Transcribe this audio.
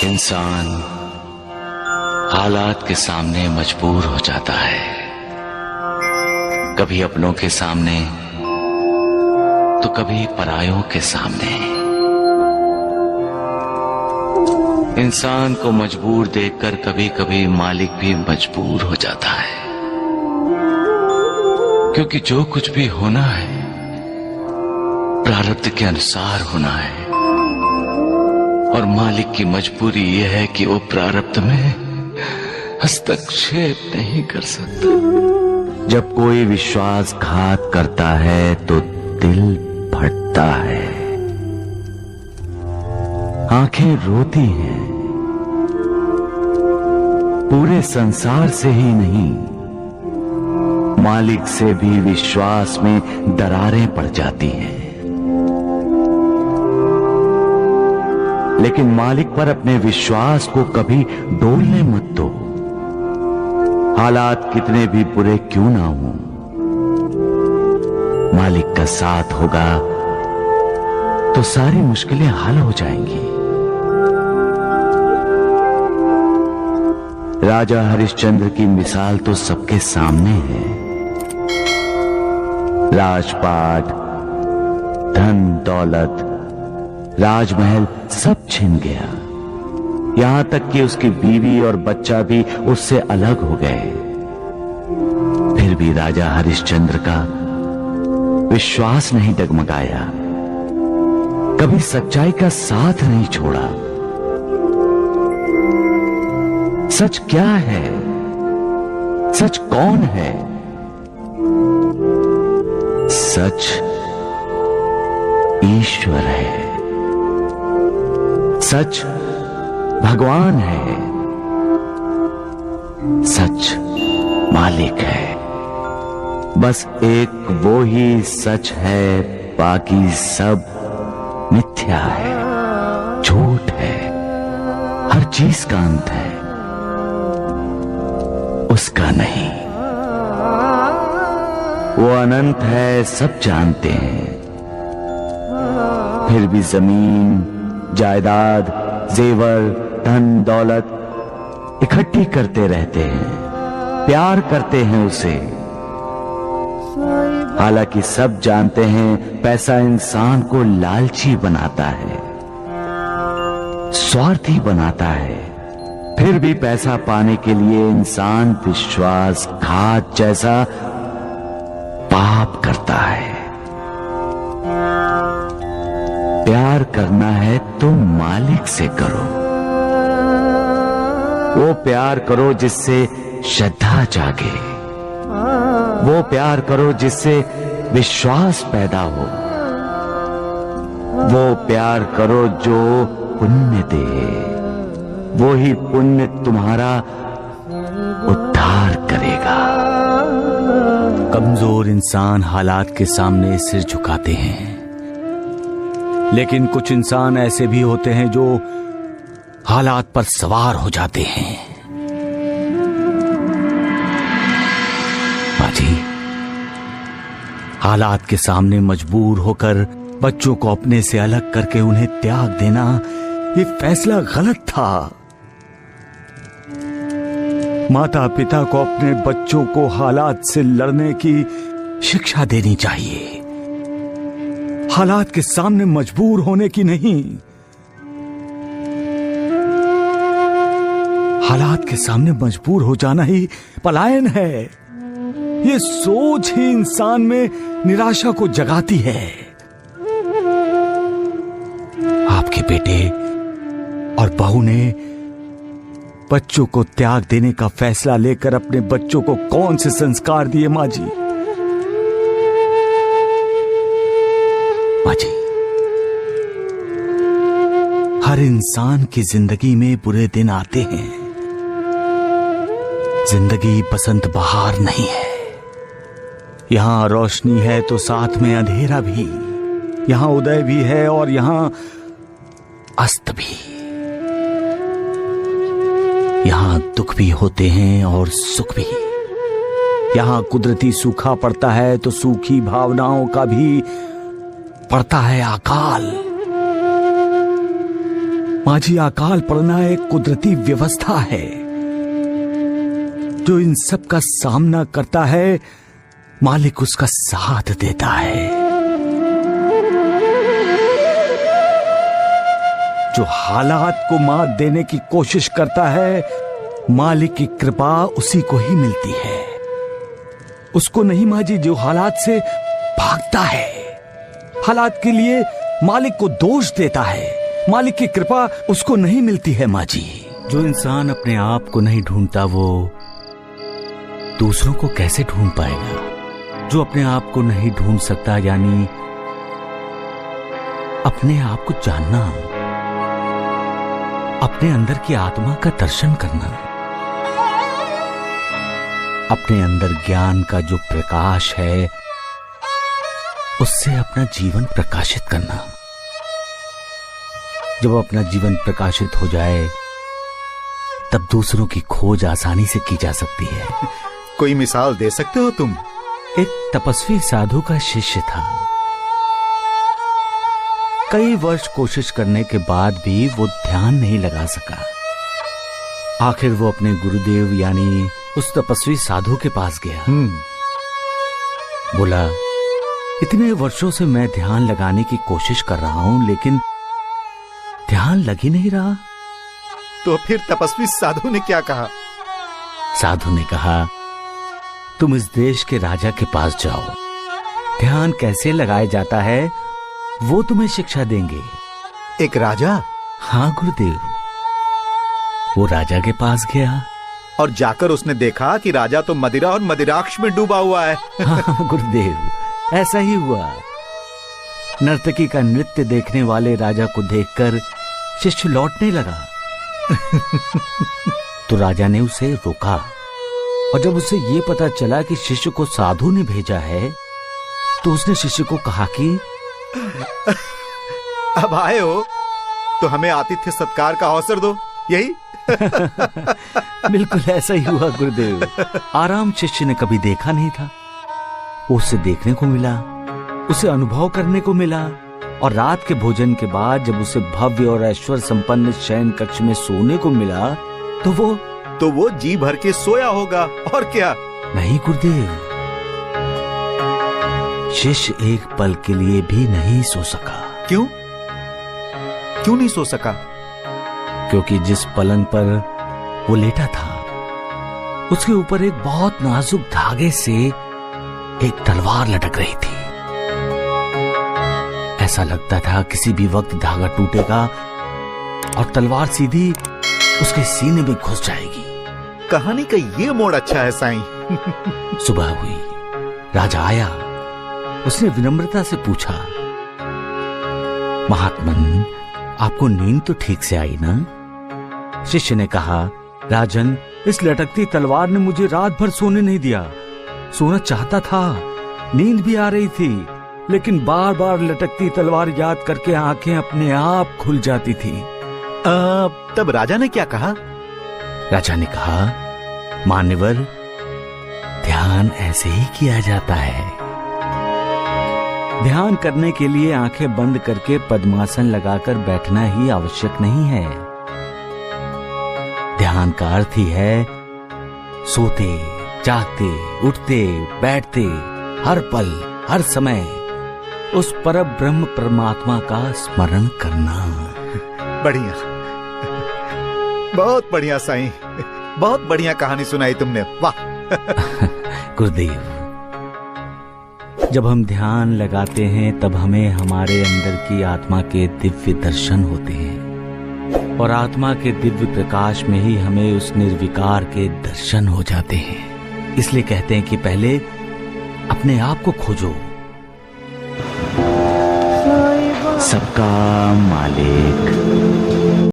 इंसान हालात के सामने मजबूर हो जाता है, कभी अपनों के सामने तो कभी परायों के सामने। इंसान को मजबूर देखकर कभी कभी मालिक भी मजबूर हो जाता है, क्योंकि जो कुछ भी होना है प्रारब्ध के अनुसार होना है, और मालिक की मजबूरी यह है कि वो प्रारब्ध में हस्तक्षेप नहीं कर सकता। जब कोई विश्वासघात करता है तो दिल फटता है, आंखें रोती हैं। पूरे संसार से ही नहीं, मालिक से भी विश्वास में दरारें पड़ जाती हैं। लेकिन मालिक पर अपने विश्वास को कभी डोलने मत दो। हालात कितने भी बुरे क्यों ना हों, मालिक का साथ होगा तो सारी मुश्किलें हल हो जाएंगी। राजा हरिश्चंद्र की मिसाल तो सबके सामने है। राजपाट, धन दौलत, राजमहल सब छिन गया। यहां तक कि उसकी बीवी और बच्चा भी उससे अलग हो गए। फिर भी राजा हरिश्चंद्र का विश्वास नहीं डगमगाया, कभी सच्चाई का साथ नहीं छोड़ा। सच क्या है? सच कौन है? सच ईश्वर है, सच भगवान है, सच मालिक है। बस एक वो ही सच है, बाकी सब मिथ्या है, झूठ है। हर चीज का अंत है, उसका नहीं। वो अनंत है, सब जानते हैं। फिर भी जमीन, जायदाद, जेवर, धन दौलत इकट्ठी करते रहते हैं, प्यार करते हैं उसे। हालांकि सब जानते हैं पैसा इंसान को लालची बनाता है, स्वार्थी बनाता है। फिर भी पैसा पाने के लिए इंसान विश्वासघात जैसा पाप करता है। प्यार करना है तो मालिक से करो। वो प्यार करो जिससे श्रद्धा जागे, वो प्यार करो जिससे विश्वास पैदा हो, वो प्यार करो जो पुण्य दे। वो ही पुण्य तुम्हारा उद्धार करेगा। कमजोर इंसान हालात के सामने सिर झुकाते हैं, लेकिन कुछ इंसान ऐसे भी होते हैं जो हालात पर सवार हो जाते हैं। बाजी, हालात के सामने मजबूर होकर बच्चों को अपने से अलग करके उन्हें त्याग देना, ये फैसला गलत था। माता पिता को अपने बच्चों को हालात से लड़ने की शिक्षा देनी चाहिए, हालात के सामने मजबूर होने की नहीं। हालात के सामने मजबूर हो जाना ही पलायन है। ये सोच ही इंसान में निराशा को जगाती है। आपके बेटे और बहू ने बच्चों को त्याग देने का फैसला लेकर अपने बच्चों को कौन से संस्कार दिए माँ जी? माँ जी, हर इंसान की जिंदगी में बुरे दिन आते हैं। जिंदगी बसंत बहार नहीं है। यहां रोशनी है तो साथ में अंधेरा भी, यहां उदय भी है और यहां अस्त भी। यहां दुख भी होते हैं और सुख भी। यहां कुदरती सूखा पड़ता है तो सूखी भावनाओं का भी पड़ता है अकाल। माँ जी, अकाल पड़ना एक कुदरती व्यवस्था है जो इन सब का सामना करता है, मालिक उसका साथ देता है। जो हालात को मात देने की कोशिश करता है, मालिक की कृपा उसी को ही मिलती है। उसको नहीं माँ जी जो हालात से भागता है, हालात के लिए मालिक को दोष देता है। मालिक की कृपा उसको नहीं मिलती है माँ जी। जो इंसान अपने आप को नहीं ढूंढता वो दूसरों को कैसे ढूंढ पाएगा? जो अपने आप को नहीं ढूंढ सकता, यानी अपने आप को जानना, अपने अंदर की आत्मा का दर्शन करना, अपने अंदर ज्ञान का जो प्रकाश है उससे अपना जीवन प्रकाशित करना। जब अपना जीवन प्रकाशित हो जाए तब दूसरों की खोज आसानी से की जा सकती है। कोई मिसाल दे सकते हो तुम? एक तपस्वी साधु का शिष्य था। कई वर्ष कोशिश करने के बाद भी वो ध्यान नहीं लगा सका। आखिर वो अपने गुरुदेव यानी उस तपस्वी साधु के पास गया। बोला, इतने वर्षों से मैं ध्यान लगाने की कोशिश कर रहा हूं, लेकिन ध्यान लग ही नहीं रहा। तो फिर तपस्वी साधु ने क्या कहा? साधु ने कहा, तुम इस देश के राजा के पास जाओ, ध्यान कैसे लगाया जाता है वो तुम्हें शिक्षा देंगे। एक राजा? हाँ गुरुदेव। वो राजा के पास गया और जाकर उसने देखा कि राजा तो मदिरा और मदिराक्ष में डूबा हुआ है। हाँ गुरुदेव, ऐसा ही हुआ। नर्तकी का नृत्य देखने वाले राजा को देखकर शिष्य लौटने लगा। तो राजा ने उसे रोका, और जब उसे ये पता चला कि शिष्य को साधु ने भेजा है, तो उसने शिष्य को कहा कि अब आए हो तो हमें आतिथ्य सत्कार का अवसर दो, यही? बिल्कुल ऐसा ही हुआ गुरुदेव। आराम शिष्य ने कभी देखा नहीं था, उससे देखने को मिला, उसे अनुभव करने को मिला। और रात के भोजन के बाद जब उसे भव्य और ऐश्वर्य संपन्न शयन कक्ष में सोने को मिला, तो वो जी भर के सोया होगा, और क्या? नहीं गुरुदेव, शिष्य एक पल के लिए भी नहीं सो सका। क्यों? क्यों नहीं सो सका? क्योंकि जिस पलंग पर वो लेटा था उसके ऊपर एक बहुत नाजुक धागे से एक तलवार लटक रही थी। ऐसा लगता था किसी भी वक्त धागा टूटेगा और तलवार सीधी उसके सीने में घुस जाएगी। कहानी का ये मोड़ अच्छा है साईं। सुबह हुई, राजा आया। उसने विनम्रता से पूछा, महात्मन, आपको नींद तो ठीक से आई ना? शिष्य ने कहा, राजन, इस लटकती तलवार ने मुझे रात भर सोने नहीं दिया। सोना चाहता था, नींद भी आ रही थी, लेकिन बार बार लटकती तलवार याद करके आंखें अपने आप खुल जाती थी। तब राजा ने क्या कहा? राजा ने कहा, मान्यवर, ध्यान ऐसे ही किया जाता है। ध्यान करने के लिए आंखें बंद करके पद्मासन लगाकर बैठना ही आवश्यक नहीं है। ध्यान का अर्थ ही है सोते, जागते, उठते, बैठते, हर पल, हर समय उस परम ब्रह्म परमात्मा का स्मरण करना। बढ़िया, बहुत बढ़िया साईं, बहुत बढ़िया कहानी सुनाई तुमने, वाह। गुरुदेव, जब हम ध्यान लगाते हैं तब हमें हमारे अंदर की आत्मा के दिव्य दर्शन होते हैं, और आत्मा के दिव्य प्रकाश में ही हमें उस निर्विकार के दर्शन हो जाते हैं। इसलिए कहते हैं कि पहले अपने आप को खोजो। सबका मालिक